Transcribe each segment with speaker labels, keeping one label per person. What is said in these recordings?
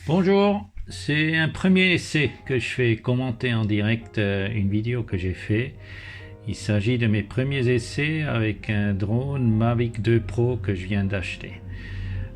Speaker 1: Bonjour, c'est un premier essai que je fais commenter en direct une vidéo que j'ai fait. Il s'agit de mes premiers essais avec un drone Mavic 2 Pro que je viens d'acheter.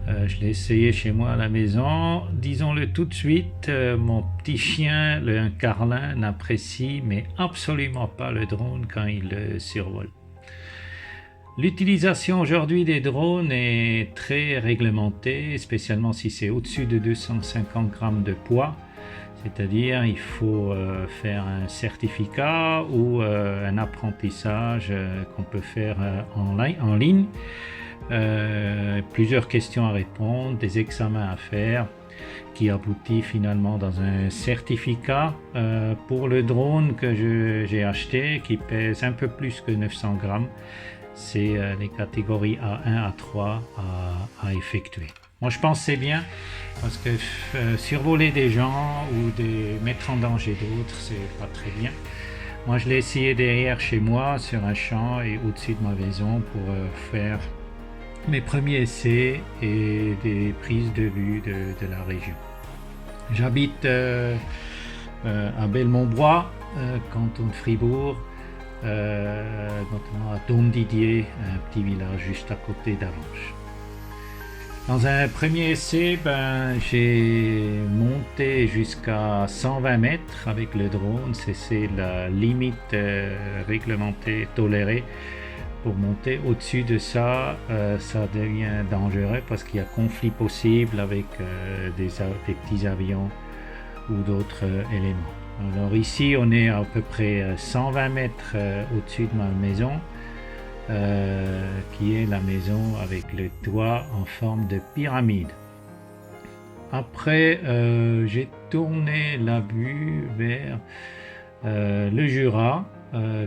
Speaker 1: Je l'ai essayé chez moi à la maison. Disons-le tout de suite, mon petit chien, un Carlin, n'apprécie mais absolument pas le drone quand il le survole. L'utilisation aujourd'hui des drones est très réglementée, spécialement si c'est au-dessus de 250 grammes de poids. C'est-à-dire il faut faire un certificat ou un apprentissage qu'on peut faire en ligne. Plusieurs questions à répondre, des examens à faire qui aboutit finalement dans un certificat pour le drone que j'ai acheté qui pèse un peu plus que 900 grammes. C'est les catégories A1, A3 à effectuer. Moi je pense que c'est bien parce que survoler des gens ou mettre en danger d'autres, c'est pas très bien. Moi je l'ai essayé derrière chez moi sur un champ et au-dessus de ma maison pour faire mes premiers essais et des prises de vue de la région. J'habite à Belmont-Bois, canton de Fribourg, notamment à Dôme-Didier, un petit village juste à côté d'Alange. Dans un premier essai, j'ai monté jusqu'à 120 mètres avec le drone, c'est la limite réglementée tolérée. Pour monter au-dessus de ça, ça devient dangereux parce qu'il y a conflit possible avec des petits avions ou d'autres éléments. Alors ici, on est à peu près 120 mètres au-dessus de ma maison, qui est la maison avec le toit en forme de pyramide. Après, j'ai tourné la vue vers le Jura,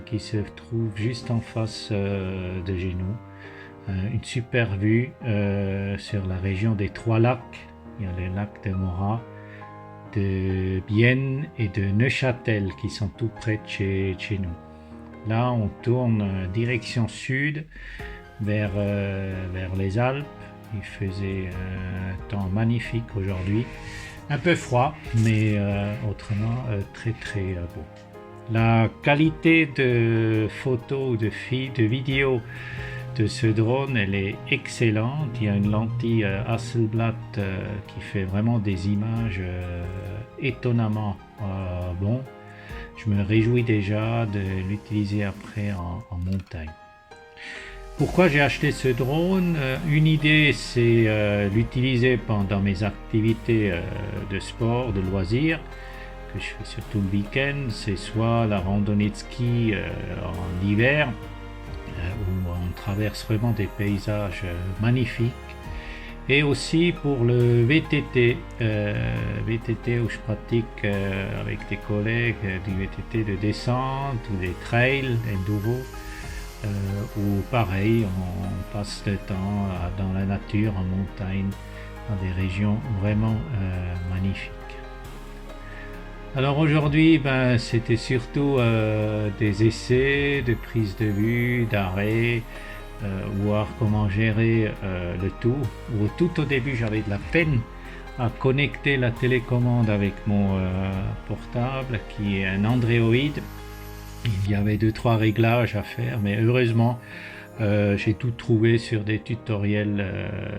Speaker 1: qui se trouve juste en face de chez nous. Une super vue sur la région des Trois Lacs. Il y a les lacs de Morat, de Bienne et de Neuchâtel qui sont tout près de chez nous. Là, on tourne direction sud vers les Alpes. Il faisait un temps magnifique aujourd'hui. Un peu froid, mais autrement très très beau. La qualité de photos ou de vidéos de ce drone, elle est excellente. Il y a une lentille Hasselblad qui fait vraiment des images étonnamment bon. Je me réjouis déjà de l'utiliser après en montagne. Pourquoi j'ai acheté ce drone? Une idée, c'est l'utiliser pendant mes activités de sport, de loisirs, que je fais surtout le week-end. C'est soit la randonnée de ski en hiver, où on traverse vraiment des paysages magnifiques, et aussi pour le VTT, VTT où je pratique avec des collègues du VTT de descente ou des trails, enduro, où pareil on passe le temps dans la nature, en montagne, dans des régions vraiment magnifiques. Alors aujourd'hui, c'était surtout des essais, de prise de vue, d'arrêt, voir comment gérer le tout. Tout au début, j'avais de la peine à connecter la télécommande avec mon portable, qui est un Android. Il y avait 2-3 réglages à faire, mais heureusement, j'ai tout trouvé sur des tutoriels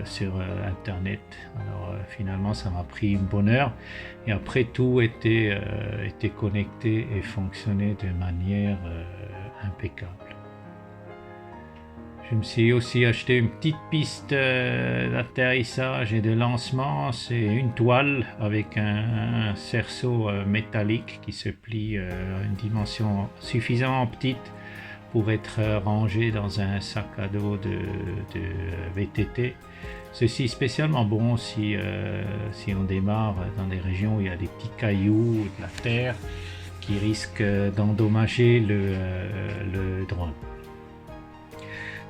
Speaker 1: sur internet. Alors finalement ça m'a pris une bonne heure et après tout était connecté et fonctionnait de manière impeccable. Je me suis aussi acheté une petite piste d'atterrissage et de lancement. C'est une toile avec un cerceau métallique qui se plie à une dimension suffisamment petite pour être rangé dans un sac à dos de VTT. Ceci spécialement bon si on démarre dans des régions où il y a des petits cailloux, de la terre qui risquent d'endommager le drone.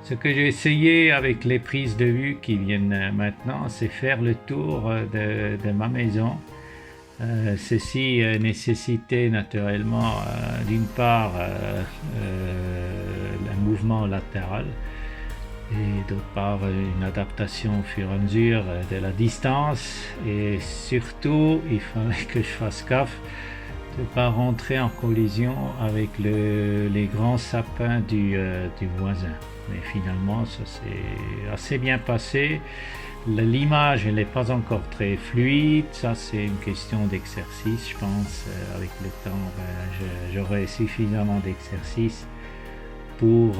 Speaker 1: Ce que j'ai essayé avec les prises de vue qui viennent maintenant, c'est faire le tour de ma maison. Ceci nécessitait naturellement d'une part un mouvement latéral et d'autre part une adaptation au fur et à mesure de la distance, et surtout il fallait que je fasse gaffe de ne pas rentrer en collision avec les grands sapins du voisin. Mais finalement ça s'est assez bien passé. L'image elle n'est pas encore très fluide, ça c'est une question d'exercice, je pense. Avec le temps j'aurai suffisamment d'exercice pour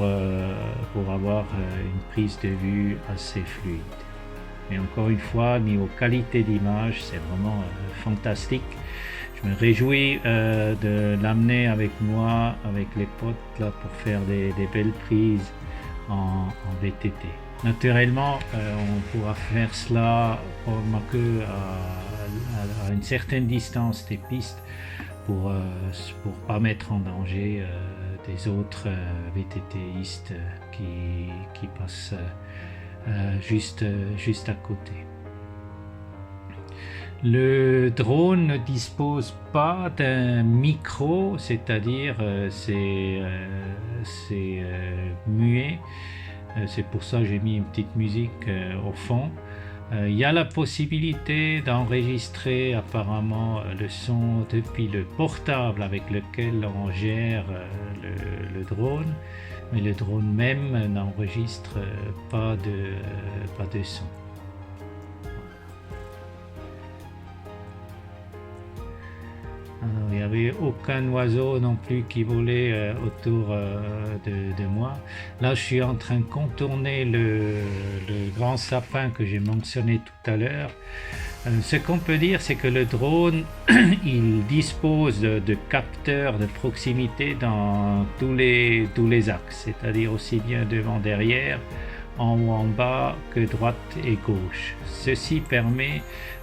Speaker 1: avoir une prise de vue assez fluide. Mais encore une fois, niveau qualité d'image, c'est vraiment fantastique. Je me réjouis de l'amener avec moi, avec les potes, là, pour faire des belles prises en VTT. Naturellement, on pourra faire cela probablement que à une certaine distance des pistes pour pas mettre en danger des autres VTTistes qui passent juste à côté. Le drone ne dispose pas d'un micro, c'est-à-dire c'est muet. C'est pour ça que j'ai mis une petite musique au fond. Il y a la possibilité d'enregistrer apparemment le son depuis le portable avec lequel on gère le drone, mais le drone même n'enregistre pas de son. Alors, il n'y avait aucun oiseau non plus qui volait autour de moi. Là, je suis en train de contourner le grand sapin que j'ai mentionné tout à l'heure. Ce qu'on peut dire, c'est que le drone, il dispose de capteurs de proximité dans tous les axes, c'est-à-dire aussi bien devant, derrière, en haut, en bas, que droite et gauche. Ceci permet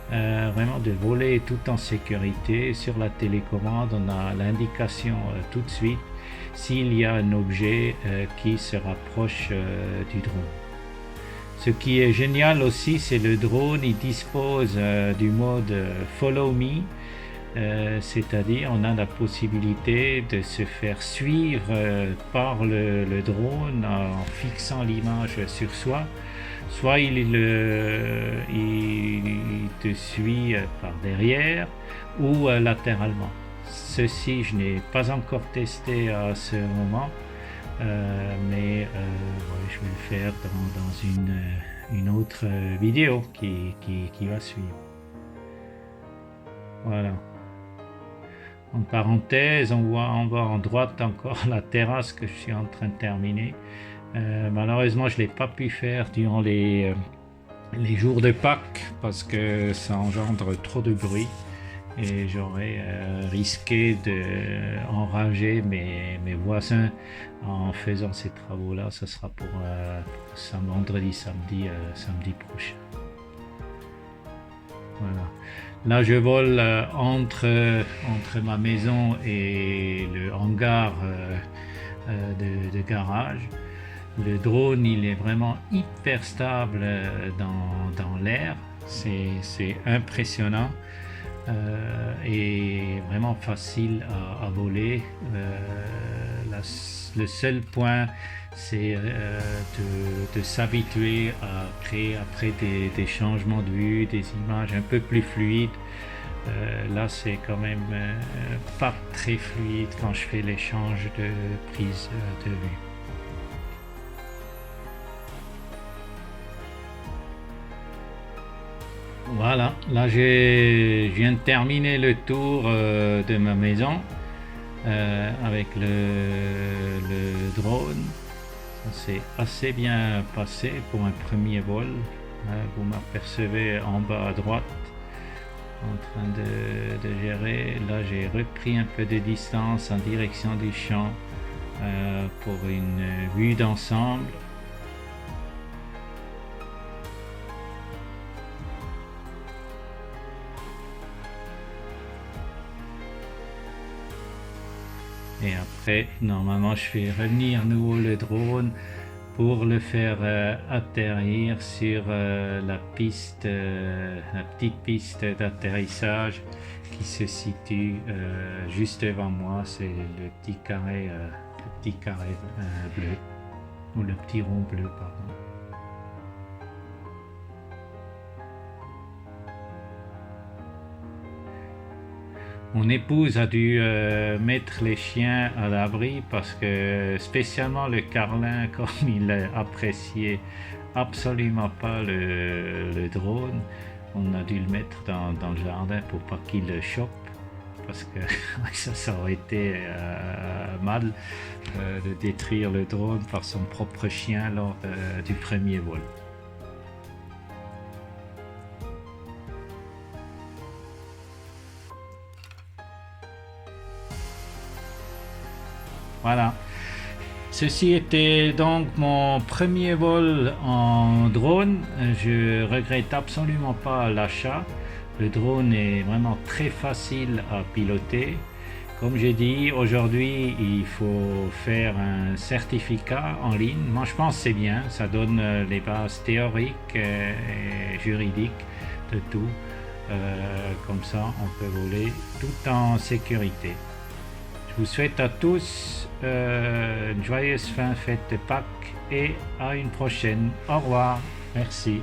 Speaker 1: vraiment de voler tout en sécurité. Sur la télécommande, on a l'indication tout de suite s'il y a un objet qui se rapproche du drone. Ce qui est génial aussi, c'est le drone, il dispose du mode Follow Me, c'est-à-dire on a la possibilité de se faire suivre par le drone en fixant l'image sur soi. Soit il te suit par derrière ou latéralement. Ceci, je n'ai pas encore testé à ce moment, mais ouais, je vais le faire dans une autre vidéo qui va suivre. Voilà. En parenthèse, on voit en bas en droite encore la terrasse que je suis en train de terminer. Malheureusement, je ne l'ai pas pu faire durant les jours de Pâques parce que ça engendre trop de bruit et j'aurais risqué d'enrager mes voisins en faisant ces travaux-là. Ça sera pour vendredi, samedi prochain. Voilà. Là, je vole entre ma maison et le hangar de garage. Le drone, il est vraiment hyper stable dans l'air. C'est impressionnant et vraiment facile à voler. Le seul point, c'est de s'habituer à créer après des changements de vue, des images un peu plus fluides. Là, c'est quand même pas très fluide quand je fais l'échange de prise de vue. Voilà, là je viens de terminer le tour de ma maison avec le drone. Ça s'est assez bien passé pour un premier vol. Vous m'apercevez en bas à droite en train de gérer. Là j'ai repris un peu de distance en direction du champ pour une vue d'ensemble. Et après, normalement, je fais revenir à nouveau le drone pour le faire atterrir sur la petite piste d'atterrissage qui se situe juste devant moi. C'est le petit carré bleu, ou le petit rond bleu, pardon. Mon épouse a dû mettre les chiens à l'abri parce que spécialement le Carlin, comme il appréciait absolument pas le drone, on a dû le mettre dans le jardin pour pas qu'il le chope. Parce que ça aurait été mal de détruire le drone par son propre chien lors du premier vol. Voilà. Ceci était donc mon premier vol en drone. Je regrette absolument pas l'achat. Le drone est vraiment très facile à piloter. Comme j'ai dit, aujourd'hui, il faut faire un certificat en ligne. Moi, je pense que c'est bien. Ça donne les bases théoriques et juridiques de tout. Comme ça, on peut voler tout en sécurité. Je vous souhaite à tous une joyeuse fin fête de Pâques et à une prochaine. Au revoir. Merci.